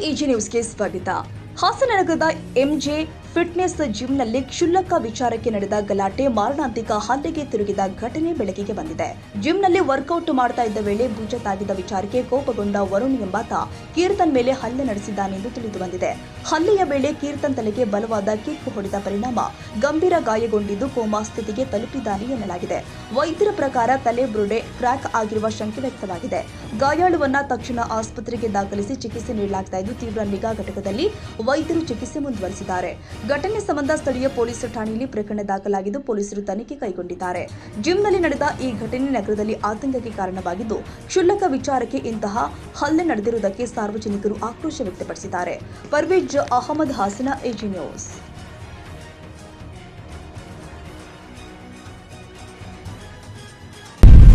AG ನ್ಯೂಸ್ಗೆ ಸ್ವಾಗತ. ಹಾಸನ ನಗರದ ಎಂಜೆ ಫಿಟ್ನೆಸ್ ಜಿಮ್ನಲ್ಲಿ ಕ್ಷುಲ್ಲಕ ವಿಚಾರಕ್ಕೆ ನಡೆದ ಗಲಾಟೆ ಮಾರಣಾಂತಿಕ ಹಲ್ಲೆಗೆ ತಿರುಗಿದ ಘಟನೆ ಬೆಳಕಿಗೆ ಬಂದಿದೆ. ಜಿಮ್ನಲ್ಲಿ ವರ್ಕೌಟ್ ಮಾಡ್ತಾ ಇದ್ದ ವೇಳೆ ಭುಜ ತಾಗಿದ ವಿಚಾರಕ್ಕೆ ಕೋಪಗೊಂಡ ವರುಣ್ ಎಂಬಾತ ಕೀರ್ತನ್ ಮೇಲೆ ಹಲ್ಲೆ ನಡೆಸಿದ್ದಾನೆಂದು ತಿಳಿದು ಬಂದಿದೆ. ಹಲ್ಲೆಯ ವೇಳೆ ಕೀರ್ತನ್ ತಲೆಗೆ ಬಲವಾದ ಕಿಕ್ ಹೊಡೆದ ಪರಿಣಾಮ ಗಂಭೀರ ಗಾಯಗೊಂಡಿದ್ದು ಕೋಮಾ ಸ್ಥಿತಿಗೆ ತಲುಪಿದ್ದಾನೆ ಎನ್ನಲಾಗಿದೆ. ವೈದ್ಯರ ಪ್ರಕಾರ ತಲೆ ಬುರುಡೆ ಕ್ರ್ಯಾಕ್ ಆಗಿರುವ ಶಂಕೆ ವ್ಯಕ್ತವಾಗಿದೆ. ಗಾಯಾಳುವನ್ನ ತಕ್ಷಣ ಆಸ್ಪತ್ರೆಗೆ ದಾಖಲಿಸಿ ಚಿಕಿತ್ಸೆ ನೀಡಲಾಗುತ್ತಿದ್ದು ತೀವ್ರ ನಿಗಾ ಘಟಕದಲ್ಲಿ ವೈದ್ಯರು ಚಿಕಿತ್ಸೆ ಮುಂದುವರೆಸಿದ್ದಾರೆ. ಘಟನೆ ಸಂಬಂಧ ಸ್ಥಳೀಯ ಪೊಲೀಸ್ ಠಾಣೆಯಲ್ಲಿ ಪ್ರಕರಣ ದಾಖಲಾಗಿದ್ದು ಪೊಲೀಸರು ತನಿಖೆ ಕೈಗೊಂಡಿದ್ದಾರೆ. ಜಿಮ್ನಲ್ಲಿ ನಡೆದ ಈ ಘಟನೆ ನಗರದಲ್ಲಿ ಆತಂಕಕ್ಕೆ ಕಾರಣವಾಗಿದ್ದು ಕ್ಷುಲ್ಲಕ ವಿಚಾರಕ್ಕೆ ಇಂತಹ ಹಲ್ಲೆ ನಡೆದಿರುವುದಕ್ಕೆ ಸಾರ್ವಜನಿಕರು ಆಕ್ರೋಶ ವ್ಯಕ್ತಪಡಿಸಿದ್ದಾರೆ. Parvez Ahmed, Hassan, AG news.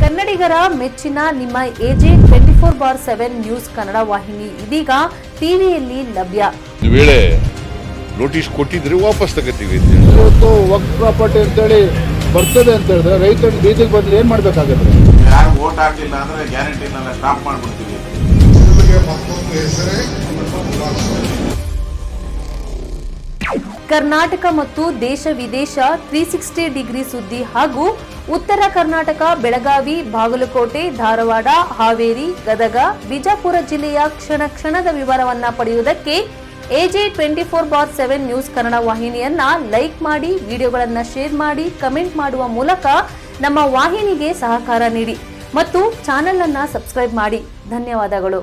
ಕನ್ನಡಿಗರ ಮೆಚ್ಚಿನ ನಿಮ್ಮ ಎಜೆ 24/7 ನ್ಯೂಸ್ ಕನ್ನಡ ವಾಹಿನಿ ಇದೀಗ ಟಿವಿಯಲ್ಲಿ ಲಭ್ಯ. ವೇಳೆ ನೋಟಿಸ್ ಕೊಟ್ಟಿದ್ರೆ ವಾಪಸ್ ತಗೋತೀವಿ. ಇವತ್ತು ವಕ್ಫ್ ಪ್ರಾಪರ್ಟಿ ಅಂತೇಳಿ ಬರ್ತದೆ ಅಂತ ಹೇಳಿದ್ರೆ ರೈತರು ಬೀದಿಗೆ ಬಂದ್ರೆ ಏನ್ ಮಾಡ್ಬೇಕಾಗತ್ತೆ? ಯಾರು ವೋಟ್ ಹಾಕಿಲ್ಲ ಅಂದ್ರೆ ಗ್ಯಾರಂಟಿನೆಲ್ಲ ಸ್ಟಾಪ್ ಮಾಡ್ಬಿಡ್ತೀವಿ. ಕರ್ನಾಟಕ ಮತ್ತು ದೇಶ ವಿದೇಶ 360 ಡಿಗ್ರಿ ಸುದ್ದಿ ಹಾಗೂ ಉತ್ತರ ಕರ್ನಾಟಕ, ಬೆಳಗಾವಿ, ಬಾಗಲಕೋಟೆ, ಧಾರವಾಡ, ಹಾವೇರಿ, ಗದಗ, ಬಿಜಾಪುರ ಜಿಲ್ಲೆಯ ಕ್ಷಣ ಕ್ಷಣದ ವಿವರವನ್ನ ಪಡೆಯುವುದಕ್ಕೆ ಎಜೆ 24/7 ನ್ಯೂಸ್ ಕನ್ನಡ ವಾಹಿನಿಯನ್ನ ಲೈಕ್ ಮಾಡಿ, ವಿಡಿಯೋಗಳನ್ನ ಶೇರ್ ಮಾಡಿ, ಕಮೆಂಟ್ ಮಾಡುವ ಮೂಲಕ ನಮ್ಮ ವಾಹಿನಿಗೆ ಸಹಕಾರ ನೀಡಿ ಮತ್ತು ಚಾನೆಲ್ ಅನ್ನ ಸಬ್ಸ್ಕ್ರೈಬ್ ಮಾಡಿ. ಧನ್ಯವಾದಗಳು.